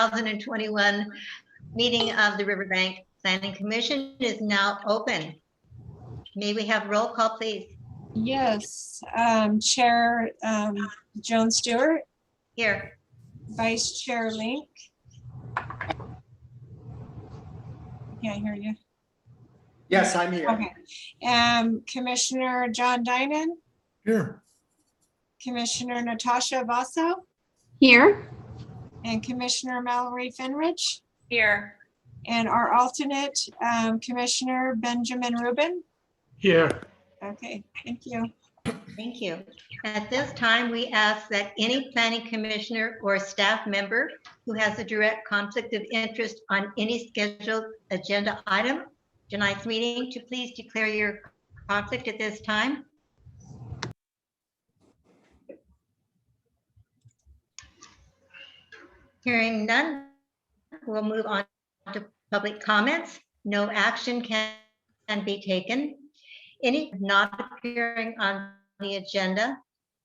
2021 meeting of the Riverbank Planning Commission is now open. May we have roll call, please? Yes, Chair Joan Stewart. Here. Vice Chair Link. Can't hear you. Yes, I'm here. Okay. Commissioner John Dinan. Here. Commissioner Natasha Basso. Here. And Commissioner Mallory Finrich. Here. And our alternate, Commissioner Benjamin Rubin. Here. Okay, thank you. Thank you. At this time, we ask that any planning commissioner or staff member who has a direct conflict of interest on any scheduled agenda item tonight's meeting to please declare your conflict at this time. Hearing none, we'll move on to public comments. No action can be taken. Any not appearing on the agenda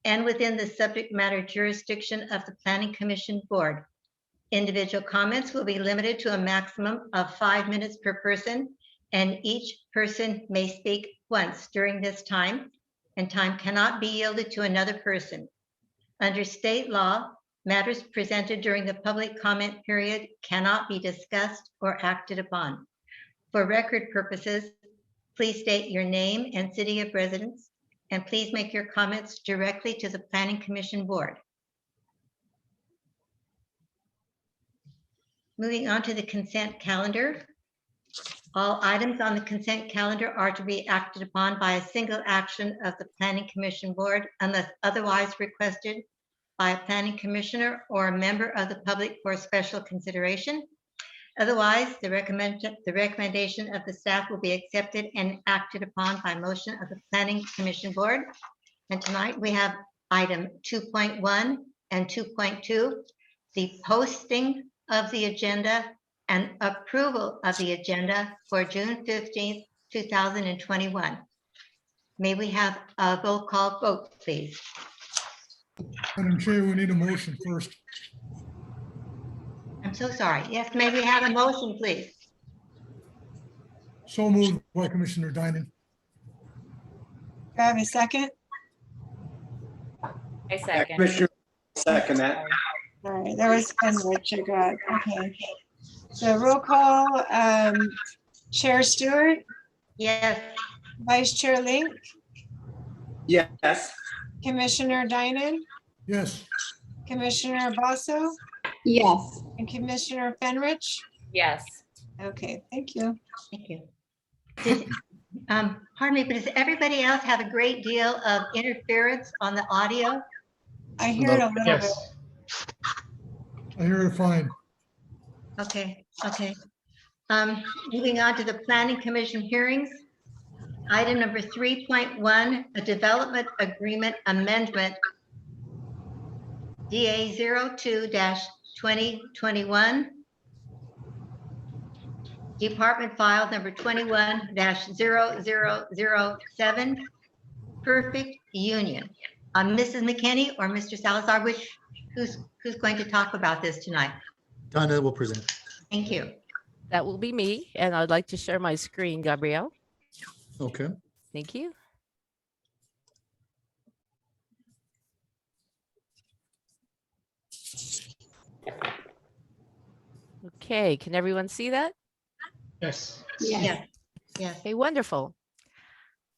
and within the subject matter jurisdiction of the Planning Commission Board. Individual comments will be limited to a maximum of 5 minutes per person, and each person may speak once during this time, and time cannot be yielded to another person. Under state law, matters presented during the public comment period cannot be discussed or acted upon. For record purposes, please state your name and city of residence, and please make your comments directly to the Planning Commission Board. Moving on to the consent calendar. All items on the consent calendar are to be acted upon by a single action of the Planning Commission Board unless otherwise requested by a planning commissioner or a member of the public for special consideration. Otherwise, the recommendation of the staff will be accepted and acted upon by motion of the Planning Commission Board. And tonight we have item 2.1 and 2.2, the posting of the agenda and approval of the agenda for June 15th, 2021. May we have a roll call vote, please? Madam Chair, we need a motion first. I'm so sorry. Yes, may we have a motion, please? So moved by Commissioner Dinan. Do I have a second? I second. Commissioner, second that. All right, there was Finrich, I got, okay. So roll call, Chair Stewart, Yes. Vice Chair Link, Yes. Commissioner Dinan, Yes. Commissioner Basso, Yes. and Commissioner Finrich. Yes. Okay, thank you. Thank you. Pardon me, but does everybody else have a great deal of interference on the audio? I hear it a little bit. I hear it fine. Okay, okay. Moving on to the Planning Commission hearings. Item number 3.1, a development agreement amendment, DA 02-2021. Department file number 21-0007, Perfect Union. Mrs. McKinney or Mr. Salazar, who's going to talk about this tonight? Donna will present. Thank you. That will be me, and I'd like to share my screen, Gabrielle. Okay. Thank you. Okay, can everyone see that? Yes. Yes. Yes. Okay, wonderful.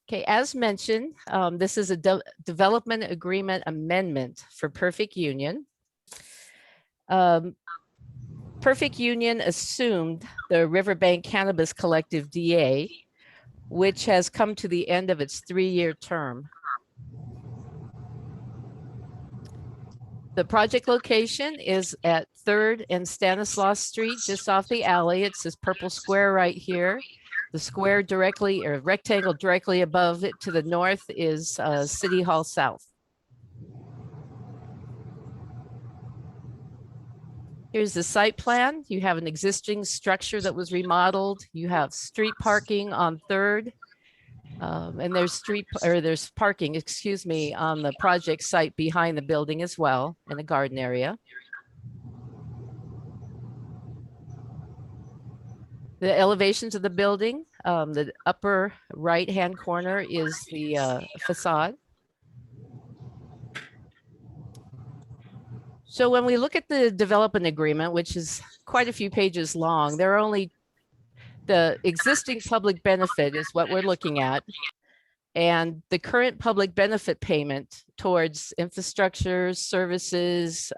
Okay, as mentioned, this is a development agreement amendment for Perfect Union. Perfect Union assumed the Riverbank Cannabis Collective DA, which has come to the end of its 3-year term. The project location is at 3rd and Stanislaus Street, just off the alley. It's this purple square right here. The square directly, or rectangle directly above it to the north is City Hall South. Here's the site plan. You have an existing structure that was remodeled. You have street parking on 3rd. And there's parking, excuse me, on the project site behind the building as well, in the garden area. The elevations of the building, the upper right-hand corner is the facade. So when we look at the development agreement, which is quite a few pages long, there are only the existing public benefit is what we're looking at. And the current public benefit payment towards infrastructure, services,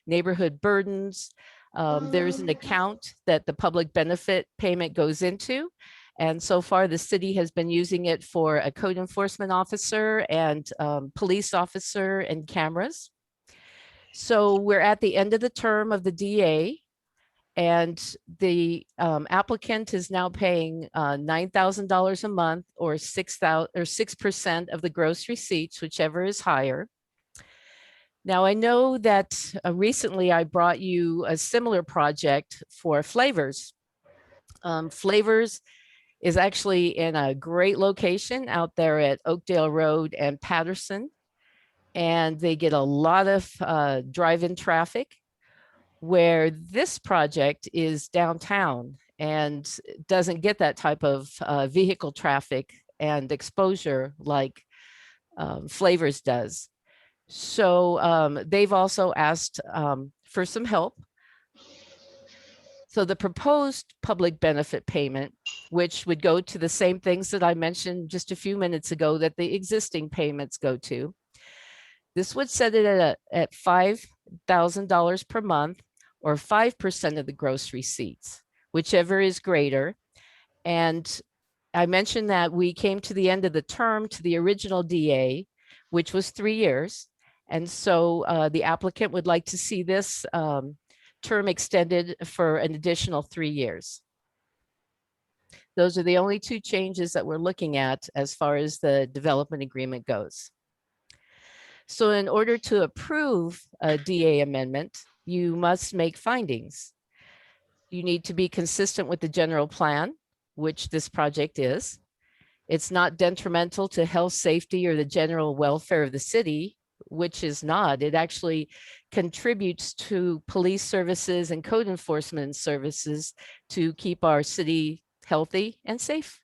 neighborhood burdens. There's an account that the public benefit payment goes into. And so far, the city has been using it for a code enforcement officer and police officer and cameras. So we're at the end of the term of the DA. And the applicant is now paying $9,000 a month or 6% of the gross receipts, whichever is higher. Now, I know that recently I brought you a similar project for Flavors. Flavors is actually in a great location out there at Oakdale Road and Patterson. And they get a lot of drive-in traffic, where this project is downtown and doesn't get that type of vehicle traffic and exposure like Flavors does. So they've also asked for some help. So the proposed public benefit payment, which would go to the same things that I mentioned just a few minutes ago that the existing payments go to. This would set it at $5,000 per month or 5% of the gross receipts, whichever is greater. And I mentioned that we came to the end of the term to the original DA, which was 3 years. And so the applicant would like to see this term extended for an additional 3 years. Those are the only two changes that we're looking at as far as the development agreement goes. So in order to approve a DA amendment, you must make findings. You need to be consistent with the general plan, which this project is. It's not detrimental to health, safety, or the general welfare of the city, which is not. It actually contributes to police services and code enforcement services to keep our city healthy and safe.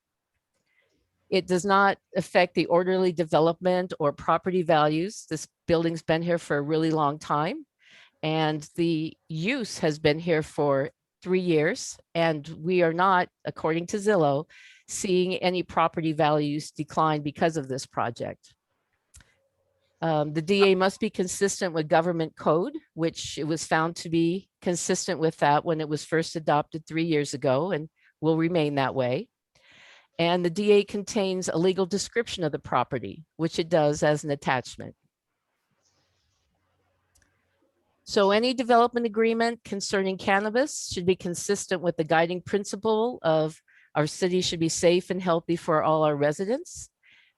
It does not affect the orderly development or property values. This building's been here for a really long time, and the use has been here for 3 years, and we are not, according to Zillow, seeing any property values decline because of this project. The DA must be consistent with government code, which it was found to be consistent with that when it was first adopted 3 years ago and will remain that way. And the DA contains a legal description of the property, which it does as an attachment. So any development agreement concerning cannabis should be consistent with the guiding principle of our city should be safe and healthy for all our residents.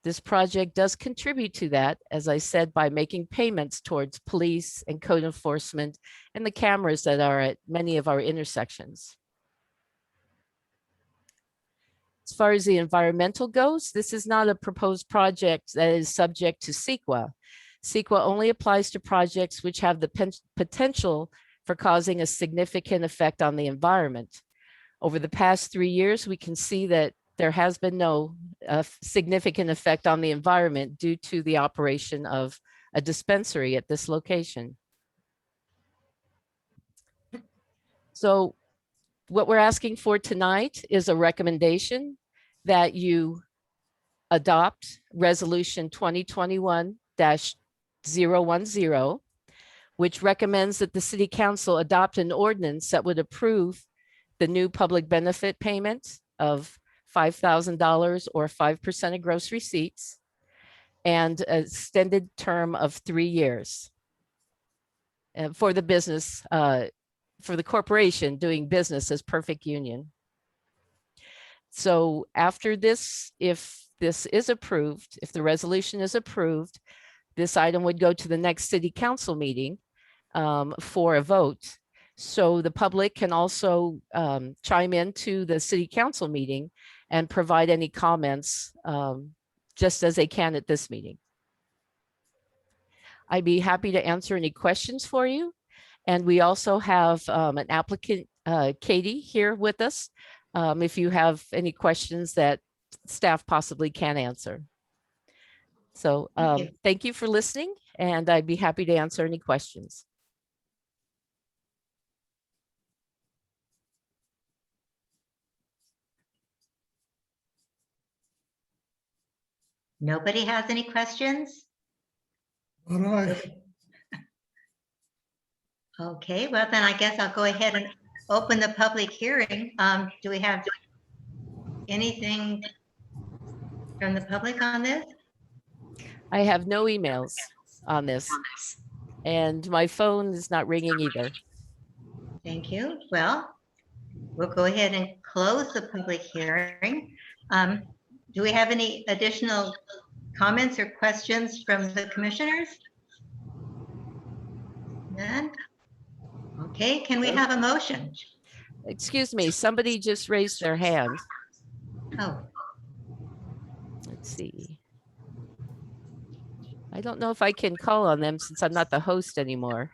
This project does contribute to that, as I said, by making payments towards police and code enforcement and the cameras that are at many of our intersections. As far as the environmental goes, this is not a proposed project that is subject to CEQA. CEQA only applies to projects which have the potential for causing a significant effect on the environment. Over the past 3 years, we can see that there has been no significant effect on the environment due to the operation of a dispensary at this location. So what we're asking for tonight is a recommendation that you adopt Resolution 2021-010, which recommends that the City Council adopt an ordinance that would approve the new public benefit payment of $5,000 or 5% of gross receipts and an extended term of 3 years for the business, for the corporation doing business as Perfect Union. So after this, if this is approved, if the resolution is approved, this item would go to the next City Council meeting for a vote. So the public can also chime into the City Council meeting and provide any comments just as they can at this meeting. I'd be happy to answer any questions for you. And we also have an applicant, Katie, here with us. if you have any questions that staff possibly can answer. So thank you for listening, and I'd be happy to answer any questions. Nobody has any questions? All right. Okay, well then I guess I'll go ahead and open the public hearing. Do we have anything from the public on this? I have no emails on this, and my phone is not ringing either. Thank you. Well, we'll go ahead and close the public hearing. Do we have any additional comments or questions from the commissioners? None? Okay, can we have a motion? Excuse me, somebody just raised their hand. Oh, Let's see. I don't know if I can call on them since I'm not the host anymore.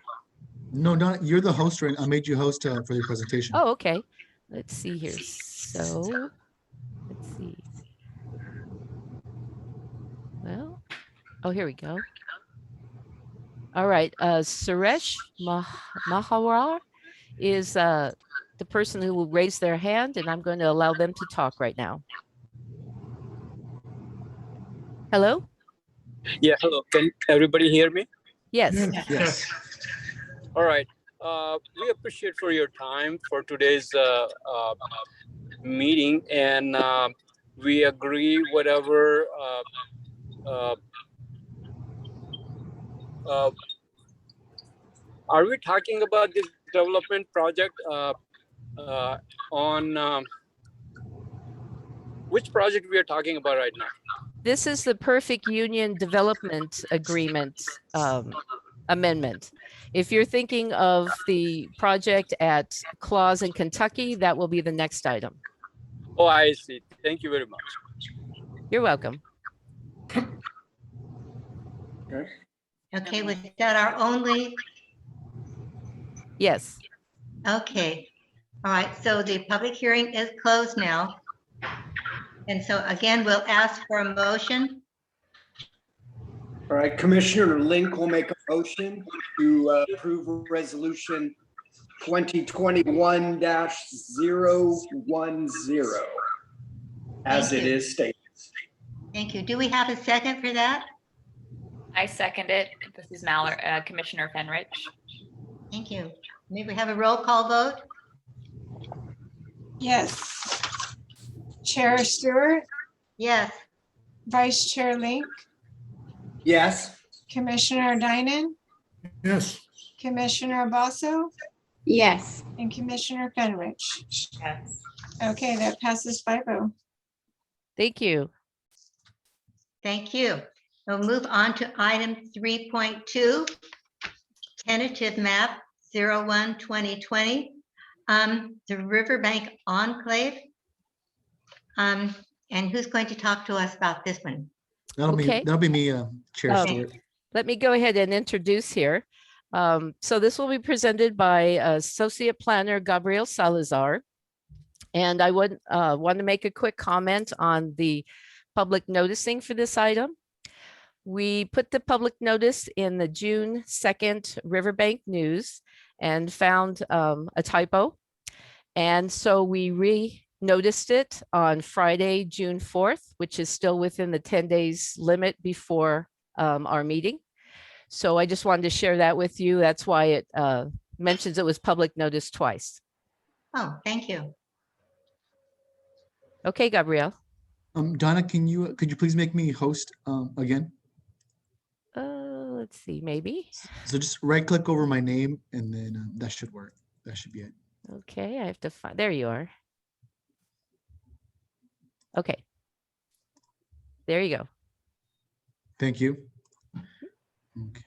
No, not, you're the host, right? I made you host for your presentation. Oh, okay. Let's see here. So, let's see. Well, oh, here we go. All right. Suresh Mahawar is the person who will raise their hand, and I'm going to allow them to talk right now. Hello? Yeah, hello. Can everybody hear me? Yes. Yes. All right. We appreciate for your time for today's meeting, and we agree whatever are we talking about this development project on which project we are talking about right now? This is the Perfect Union Development Agreement amendment. If you're thinking of the project at Claus in Kentucky, that will be the next item. Oh, I see. Thank you very much. You're welcome. okay, was that our only? Yes. Okay, all right, so the public hearing is closed now. And so again, we'll ask for a motion. All right, Commissioner Link will make a motion to approve resolution 2021-010 as Thank it you. is stated. Thank you. Do we have a second for that? I second it. This is Commissioner Fenrich. Thank you. May we have a roll call vote? Yes. Chair Stewart, Yes. Vice Chair Link, Yes, Commissioner Dinan, Yes. Commissioner Basso, Yes. and Commissioner Fenrich. Yes. Okay, that passes 5-0. Thank you. Thank you. We'll move on to item 3.2, tentative map 01-2020, the Riverbank Enclave. And who's going to talk to us about this one? Okay. That'll be me, Chair Um, Stewart. Let me go ahead and introduce here. So this will be presented by Associate Planner Gabriel Salazar. And I would want to make a quick comment on the public noticing for this item. We put the public notice in the June 2nd Riverbank News and found a typo. And so we re-noticed it on Friday, June 4th, which is still within the 10 days limit before our meeting. So I just wanted to share that with you. That's why it mentions it was public notice twice. Oh, thank you. Okay, Gabrielle. Donna, could you please make me host again? Let's see, maybe. So just right click over my name and then that should work. That should be it. Okay, I have to find, there you are. Okay. There you go. Thank you. Okay.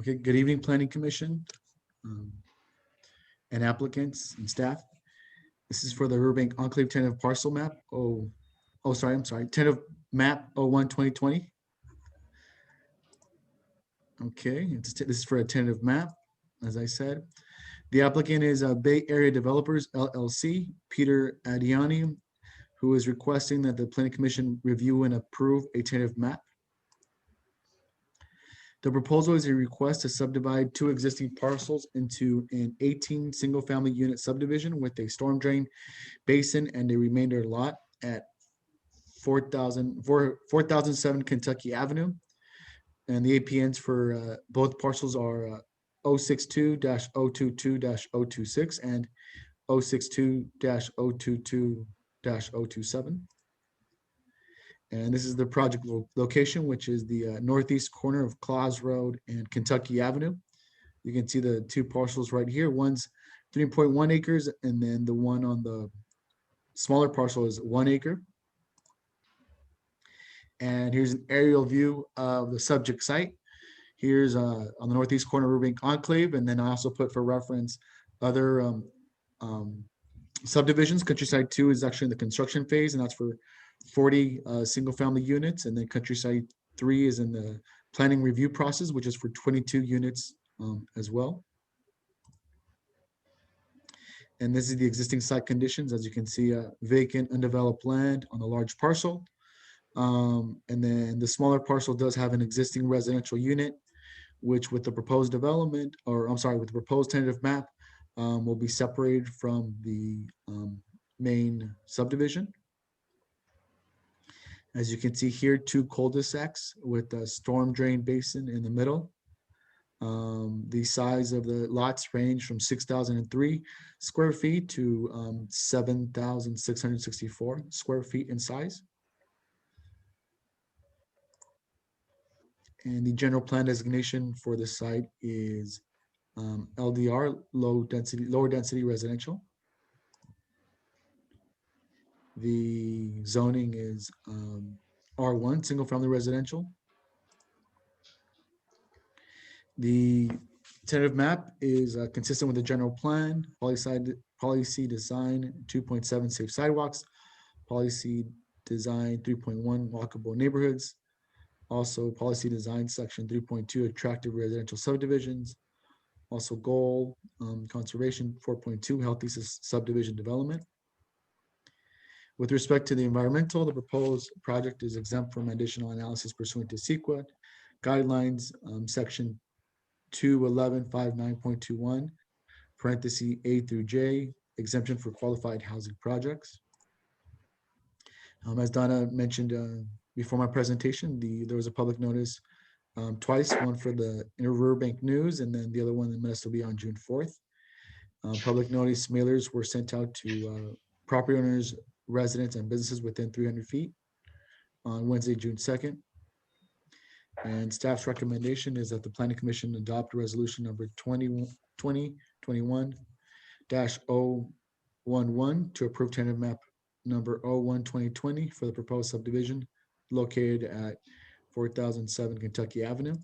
Okay, good evening, Planning Commission, and applicants and staff. This is for the Riverbank Enclave tentative parcel map. I'm sorry, tentative map 01-2020. Okay, this is for a tentative map, as I said. The applicant is Bay Area Developers LLC, Peter Adiani, who is requesting that the Planning Commission review and approve a tentative map. The proposal is a request to subdivide 2 existing parcels into an 18 single-family unit subdivision with a storm drain basin and a remainder lot at 4007 Kentucky Avenue. And the APNs for both parcels are 062-022-026 and 062-022-027. And this is the project location, which is the northeast corner of Claus Road and Kentucky Avenue. You can see the 2 parcels right here. One's 3.1 acres, and then the one on the smaller parcel is 1 acre. And here's an aerial view of the subject site. Here's on the northeast corner, Riverbank Enclave, and then I also put for reference other subdivisions. Countryside 2 is actually in the construction phase, and that's for 40 single-family units, and then Countryside 3 is in the planning review process, which is for 22 units as well. And this is the existing site conditions. As you can see, vacant, undeveloped land on a large parcel. And then the smaller parcel does have an existing residential unit, which with the proposed development, or I'm sorry, with the proposed tentative map, will be separated from the main subdivision. As you can see here, 2 cul-de-sacs with a storm drain basin in the middle. The size of the lots range from 6,003 square feet to 7,664 square feet in size. And the general plan designation for the site is LDR, lower density residential. The zoning is R1, single family residential. The tentative map is consistent with the general plan, policy design 2.7 safe sidewalks, policy design 3.1 walkable neighborhoods, also policy design section 3.2 attractive residential subdivisions, also goal conservation 4.2 healthy subdivision development. With respect to the environmental, the proposed project is exempt from additional analysis pursuant to CEQA guidelines, section 21159.21, parenthesis A through J, exemption for qualified housing projects. As Donna mentioned before my presentation, there was a public notice twice, one for the Riverbank News, and then the other one in Minnesota will be on June 4th. Public notice mailers were sent out to property owners, residents, and businesses within 300 feet on Wednesday, June 2nd. And staff's recommendation is that the Planning Commission adopt resolution number 2021-011 to approve tentative map number 01-2020 for the proposed subdivision located at 4007 Kentucky Avenue.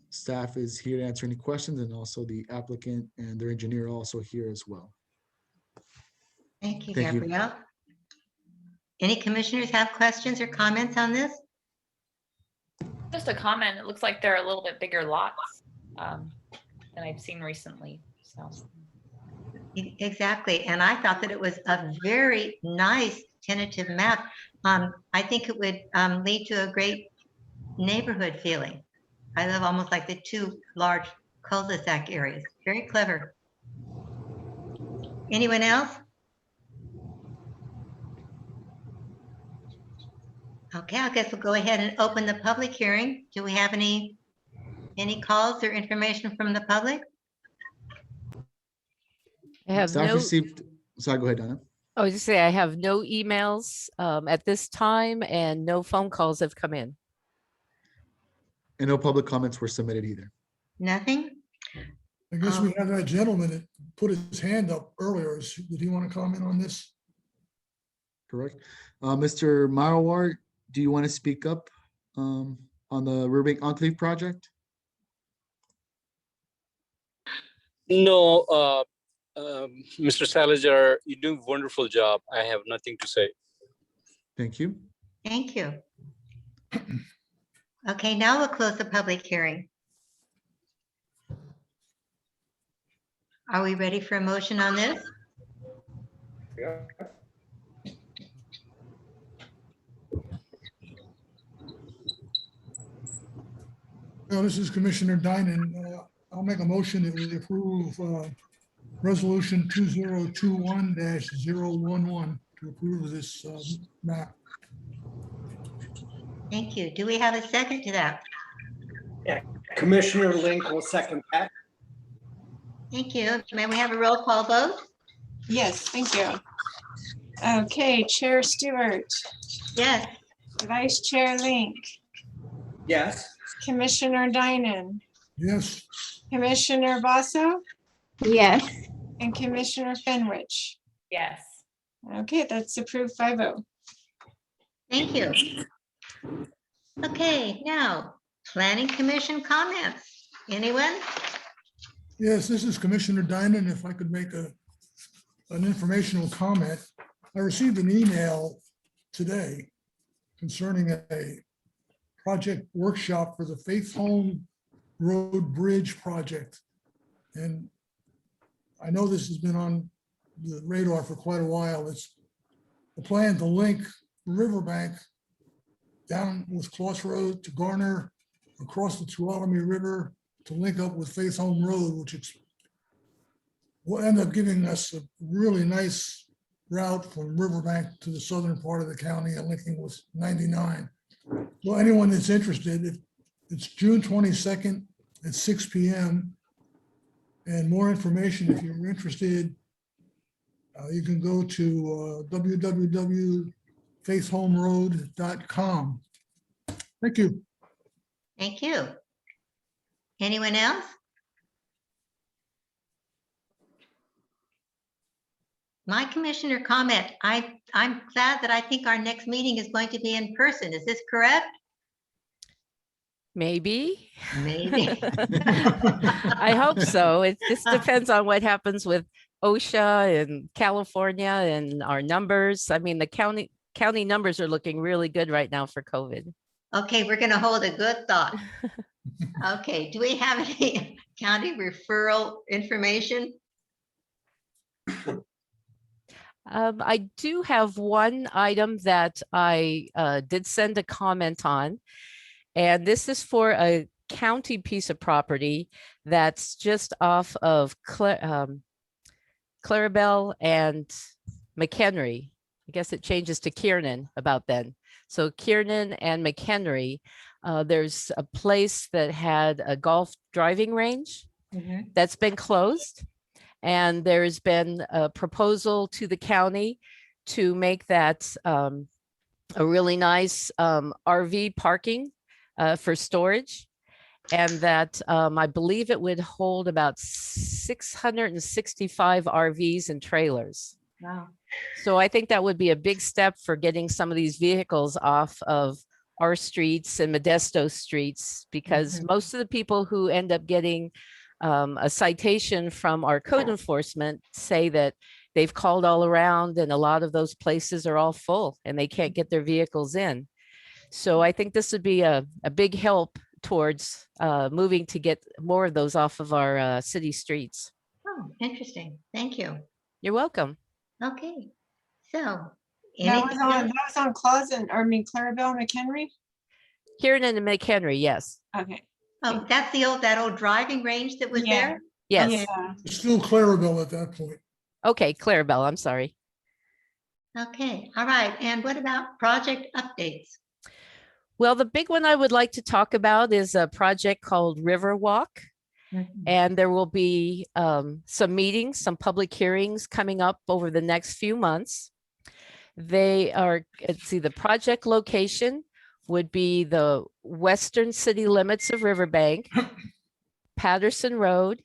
Staff is here to answer any questions, and also the applicant and their engineer are also here as well. Thank you, Thank you. Gabrielle. Any commissioners have questions or comments on this? Just a comment. It looks like they're a little bit bigger lots than I've seen recently. So Exactly. And I thought that it was a very nice tentative map. I think it would lead to a great neighborhood feeling. I love almost like the 2 large cul-de-sac areas. Very clever. Anyone else? Okay, I guess we'll go ahead and open the public hearing. Do we have any calls or information from the public? I have Staff no, received, sorry, go ahead, Donna. I was just say I have no emails at this time, and no phone calls have come in. And no public comments were submitted either. Nothing? I guess we have that gentleman that put his hand up earlier. Did he want to comment on this? Correct. Mr. Marwar, do you want to speak up on the Riverbank Enclave project? No, Mr. Salazar, you do a wonderful job. I have nothing to say. Thank you. Thank you. Okay, now we'll close the public hearing. Are we ready for a motion on this? Well, this is Commissioner Dinan. I'll make a motion that we approve Resolution 2021-011 to approve this map. Thank you. Do we have a second to that? Commissioner Link will second that. Thank you. May we have a roll call vote? Yes, thank you. Okay, Chair Stewart, Yes. Vice Chair Link, Yes. Commissioner Dinan, Yes, Commissioner Basso, Yes. and Commissioner Fenwich. Yes. Okay, that's approved 5-0. Thank you. Okay, now, Planning Commission comments. Anyone? yes, this is Commissioner Dinan. If I could make an informational comment. I received an email today concerning a project workshop for the Faith Home Road Bridge project. And I know this has been on the radar for quite a while. It's the plan to link Riverbank down with Cross Road to Garner, across the Tuolumne River to link up with Faith Home Road, which will end up giving us a really nice route from Riverbank to the southern part of the county and linking with 99. Well, anyone that's interested, it's June 22nd at 6 p.m. And more information, if you're interested, you can go to www.faithhomeroad.com. Thank you. Thank you. Anyone else? My commissioner comment, I'm glad that I think our next meeting is going to be in person. Is this correct? Maybe. Maybe. I hope so. It just depends on what happens with OSHA and California and our numbers. I mean, the county numbers are looking really good right now for COVID. Okay, we're going to hold a good thought. Okay, do we have any county referral information? I do have one item that I did send a comment on, and this is for a county piece of property that's just off of Clarabelle and McHenry. I guess it changes to Kiernan about then. So Kiernan and McHenry, there's a place that had a golf driving range that's been closed. And there's been a proposal to the county to make that a really nice RV parking for storage. And that I believe it would hold about 665 RVs and trailers. Wow. So I think that would be a big step for getting some of these vehicles off of our streets and Modesto streets, because most of the people who end up getting a citation from our code enforcement say that they've called all around and a lot of those places are all full and they can't get their vehicles in. So I think this would be a big help towards moving to get more of those off of our city streets. Oh, interesting. Thank you. You're welcome. Okay, so. That was anything on, else? Clarabelle McHenry? Kieran and McHenry, yes. Okay. Oh, that's that old driving range that was Yeah. there? Yes. Yeah. It's still Clarabelle at that point. Okay, Clarabelle, I'm sorry. Okay, all right. And what about project updates? Well, the big one I would like to talk about is a project called Riverwalk. And there will be some meetings, some public hearings coming up over the next few months. They are, let's see, the project location would be the western city limits of Riverbank, Patterson Road,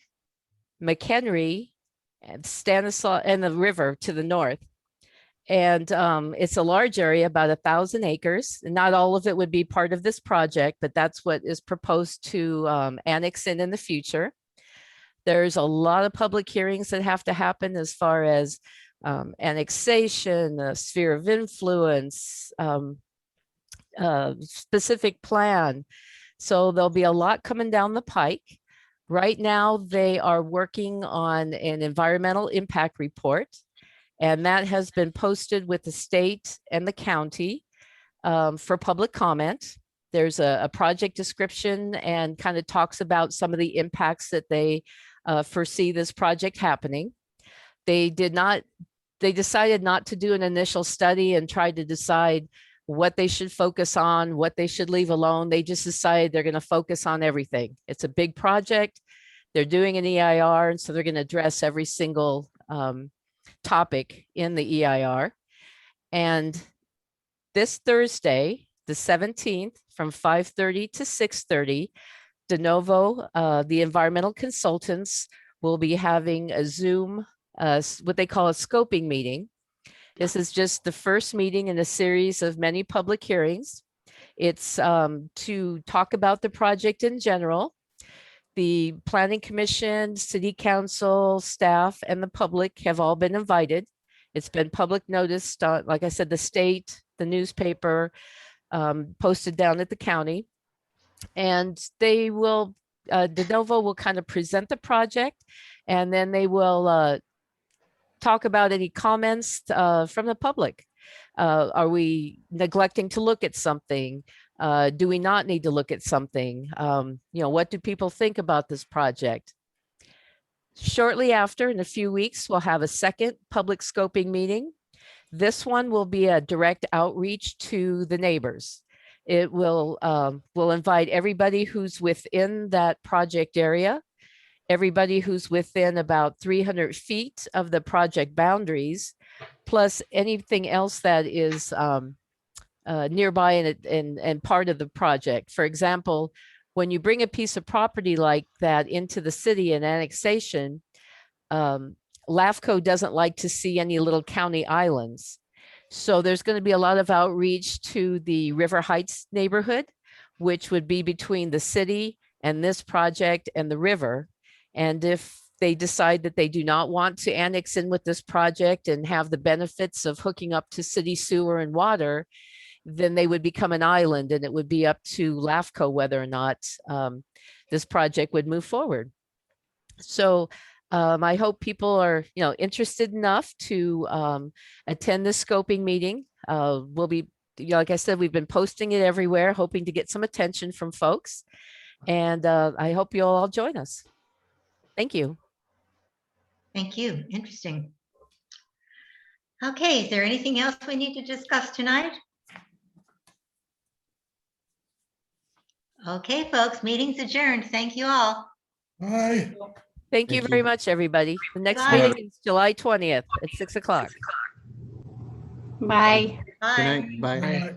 McHenry, and Stanislaus, and the river to the north. And it's a large area, about 1,000 acres. And not all of it would be part of this project, but that's what is proposed to annex in the future. There's a lot of public hearings that have to happen as far as annexation, the sphere of influence, specific plan. So there'll be a lot coming down the pike. Right now, they are working on an environmental impact report, and that has been posted with the state and the county for public comment. There's a project description and kind of talks about some of the impacts that they foresee this project happening. They decided not to do an initial study and tried to decide what they should focus on, what they should leave alone. They just decided they're going to focus on everything. It's a big project. They're doing an EIR, and so they're going to address every single topic in the EIR. And this Thursday, the 17th, from 5:30 to 6:30, de novo, the environmental consultants will be having a Zoom, what they call a scoping meeting. This is just the first meeting in a series of many public hearings. It's to talk about the project in general. The Planning Commission, City Council, staff, and the public have all been invited. It's been public noticed, like I said, the state, the newspaper, posted down at the county. And they will, de novo will kind of present the project, and then they will talk about any comments from the public. Are we neglecting to look at something? Do we not need to look at something? What do people think about this project? Shortly after, in a few weeks, we'll have a second public scoping meeting. This one will be a direct outreach to the neighbors. It will invite everybody who's within that project area, everybody who's within about 300 feet of the project boundaries, plus anything else that is nearby and part of the project. For example, when you bring a piece of property like that into the city and annexation, LAFCO doesn't like to see any little county islands. So there's going to be a lot of outreach to the River Heights neighborhood, which would be between the city and this project and the river. And if they decide that they do not want to annex in with this project and have the benefits of hooking up to city sewer and water, then they would become an island, and it would be up to LAFCO whether or not this project would move forward. So I hope people are, interested enough to attend this scoping meeting. We'll be, like I said, we've been posting it everywhere, hoping to get some attention from folks. And I hope you'll all join us. Thank you. Thank you. Interesting. Okay, is there anything else we need to discuss tonight? Okay, folks, meeting's adjourned. Thank you all. Bye. Thank you very much, everybody. The next Bye. meeting is July 20th at 6 o'clock. Bye. Bye. Good night. Bye. Bye.